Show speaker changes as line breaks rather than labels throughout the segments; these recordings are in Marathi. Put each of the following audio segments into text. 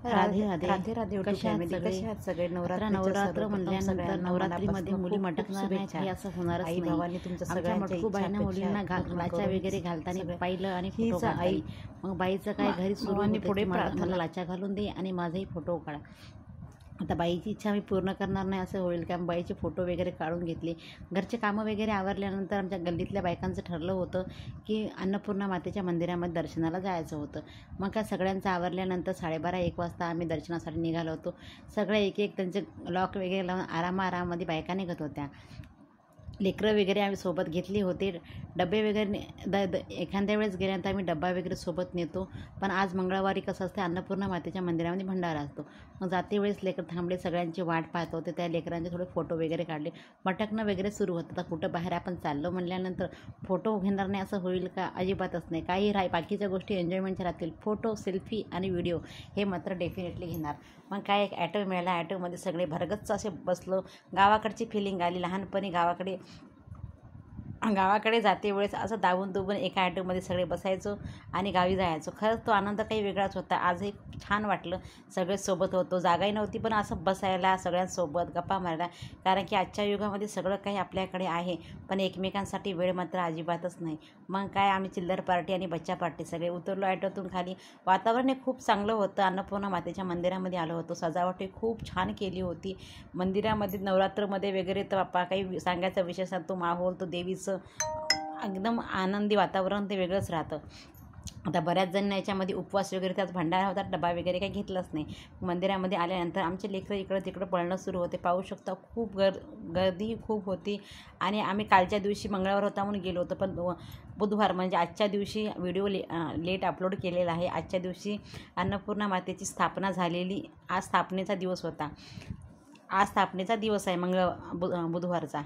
राधे राधे
राधे राधे यूट्यूब
कशा आहात
फॅमिली,
सगळे?
कशा आहात सगळे?
नवरात्र म्हणल्यानंतर नवरात्रीमध्ये मुली मटकणार नाहीत हे असं होणारच
आई
नाही.
भावांनी तुमच्या
आमच्या
सगळ्यांच्या
मटकूबाईंना मुलींना लाचा वगैरे घालताना पाहिलं आणि फोटो काढताना मग बाईचं काय घरी सुरू होते
पुढे
की मला लाचा घालून दे आणि माझाही फोटो काढा. आता बाईची इच्छा मी पूर्ण करणार नाही असं होईल का? बाईचे फोटो वगैरे काढून घेतले. घरचे कामं वगैरे आवरल्यानंतर आमच्या गल्लीतल्या बायकांचं ठरलं होतं की अन्नपूर्णा मातेच्या मंदिरामध्ये दर्शनाला जायचं होतं. मग काय सगळ्यांचं आवरल्यानंतर 12:30-1 वाजता आम्ही दर्शनासाठी निघालो होतो. सगळे एक त्यांचे लॉक वगैरे लावून आरामामध्ये बायका निघत होत्या. लेकरं वगैरे आम्ही सोबत घेतली होते. डबे वगैरे एखाद्या वेळेस गेल्यानंतर आम्ही डबा वगैरे सोबत नेतो. पण आज मंगळवारी कसं असते, अन्नपूर्णा मातेच्या मंदिरामध्ये भंडारा असतो. मग जाते वेळेस लेकर थांबले, सगळ्यांची वाट पाहत होते. त्या लेकरांचे थोडे फोटो वगैरे काढले. मटकणं वगैरे सुरू होतं. आता कुठं बाहेर आपण चाललो म्हणल्यानंतर फोटो घेणार नाही असं होईल का? अजिबातच नाही. काही बाकीच्या गोष्टी एन्जॉयमेंटच्या राहतील. फोटो, सेल्फी आणि व्हिडिओ हे मात्र डेफिनेटली घेणार. मग काय एक ॲटो मिळाला. ॲटोमध्ये सगळे भरगच्च असे बसलो. गावाकडची फिलिंग आली. लहानपणी गावाकडे जाते वेळेस असं दाबून एका ॲटोमध्ये सगळे बसायचो आणि गावी जायचो. खरंच तो आनंद काही वेगळाच होता. आजही छान वाटलं. सगळे सोबत होतो. जागाही नव्हती पण असं बसायला सगळ्यांसोबत गप्पा मारायला. कारण की आजच्या युगामध्ये सगळं काही आपल्याकडे आहे पण एकमेकांसाठी वेळ मात्र अजिबातच नाही. मग काय आम्ही चिल्लर पार्टी आणि बच्चा पार्टी सगळे उतरलो ॲटोतून खाली. वातावरण हे खूप चांगलं होतं. अन्नपूर्णा मातेच्या मंदिरामध्ये आलो होतो. सजावट खूप छान केली होती मंदिरामध्ये. नवरात्रमध्ये वगैरे तर बाप्पा काही सांगायचा विषय तो माहोल, तो देवीचं एकदम आनंदी वातावरण ते वेगळंच राहतं. आता बऱ्याच जण याच्यामध्ये उपवास वगैरे त्याच भंडारा होता. डबा वगैरे काही घेतलाच नाही. मंदिरामध्ये आल्यानंतर आमचे लेकरं इकडं तिकडं पळणं सुरू होते. पाहू शकता खूप गर्दी खूप होती. आणि आम्ही कालच्या दिवशी मंगळवार होता म्हणून गेलो होतो पण बुधवार म्हणजे आजच्या दिवशी व्हिडिओ लेट अपलोड केलेला आहे. आजच्या दिवशी अन्नपूर्णा मातेची स्थापना झालेली. आज स्थापनेचा दिवस होता. आज स्थापनेचा दिवस आहे बुधवारचा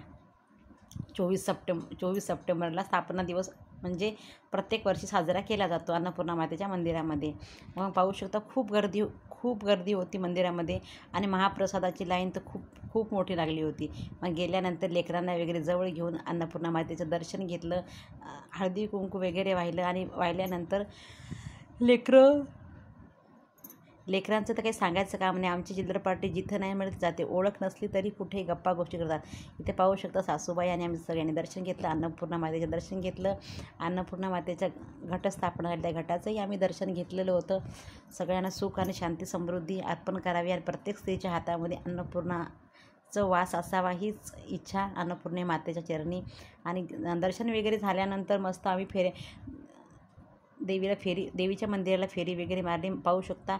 24 सप्टेंबरला स्थापना दिवस म्हणजे प्रत्येक वर्षी साजरा केला जातो अन्नपूर्णा मातेच्या मंदिरामध्ये. मग पाहू शकता खूप गर्दी होती मंदिरामध्ये. आणि महाप्रसादाची लाईन तर खूप मोठी लागली होती. मग गेल्यानंतर लेकरांना वगैरे जवळ घेऊन अन्नपूर्णा मातेचं दर्शन घेतलं. हळदी कुंकू वगैरे वाहिलं आणि वाहिल्यानंतर लेकरांचं तर काही सांगायचं काम नाही. आमची चिल्लर पार्टी जिथं नाही मिळत जाते. ओळख नसली तरी कुठेही गप्पा गोष्टी करतात. इथे पाहू शकता सासूबाई आणि आम्ही सगळ्यांनी दर्शन घेतलं. अन्नपूर्णा मातेचं दर्शन घेतलं. अन्नपूर्णा मातेच्या घटस्थापना झाली. त्या घटाचंही आम्ही दर्शन घेतलेलं होतं. सगळ्यांना सुख आणि शांती समृद्धी अर्पण करावी आणि प्रत्येक स्त्रीच्या हातामध्ये अन्नपूर्णाचं वास असावा हीच इच्छा अन्नपूर्णा मातेच्या चरणी. आणि दर्शन वगैरे झाल्यानंतर मस्त आम्ही देवीच्या मंदिराला फेरी वगैरे मारली. पाहू शकता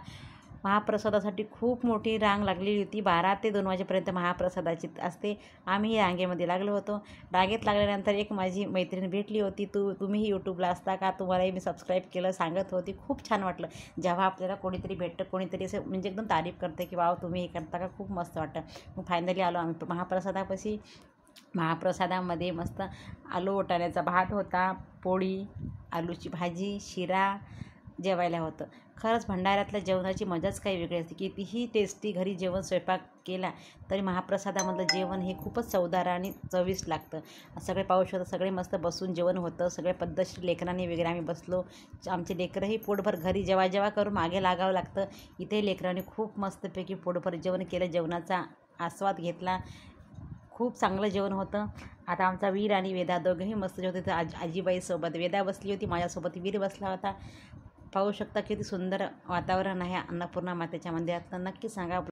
महाप्रसादासाठी खूप मोठी रांग लागलेली होती. 12 ते 2 वाजेपर्यंत महाप्रसादाची असते. आम्ही रांगेमध्ये लागलो होतो. रांगेत लागल्यानंतर एक माझी मैत्रीण भेटली होती. तुम्हीही यूट्यूबला असता का? तुम्हालाही मी सबस्क्राईब केलं सांगत होती. खूप छान वाटलं जेव्हा आपल्याला कोणीतरी भेटतं, कोणीतरी असं म्हणजे एकदम तारीफ करते की वाव तुम्ही हे करता का, खूप मस्त वाटतं. मग फायनली आलो आम्ही महाप्रसादापाशी. महाप्रसादामध्ये मस्त आलू वाटाण्याचा भात होता, पोळी, आलूची भाजी, शिरा जेवायला होतं. खरंच भंडाऱ्यातल्या जेवणाची मजाच काही वेगळी असते. कितीही टेस्टी घरी जेवण स्वयंपाक केला तरी महाप्रसादामधलं जेवण हे खूपच चवदार आणि चविष्ट लागतं. सगळे पाहू शकता सगळे मस्त बसून जेवण होतं. सगळे पद्धतशीर लेकरांनी वगैरे आम्ही बसलो. आमचे लेकरंही पोटभर घरी जेव्हा करून मागे लागावं लागतं. इथे लेकरांनी खूप मस्तपैकी पोटभर जेवण केलं. जेवणाचा आस्वाद घेतला. खूप चांगलं जेवण होतं. आता आमचा वीर आणि वेदा दोघंही मस्त जेवत होते. आजीबाईसोबत वेदा बसली होती, माझ्यासोबत वीर बसला होता. पाहू शकता किती सुंदर वातावरण आहे अन्नपूर्णा मातेच्या मंदिरात. नक्की सांगा.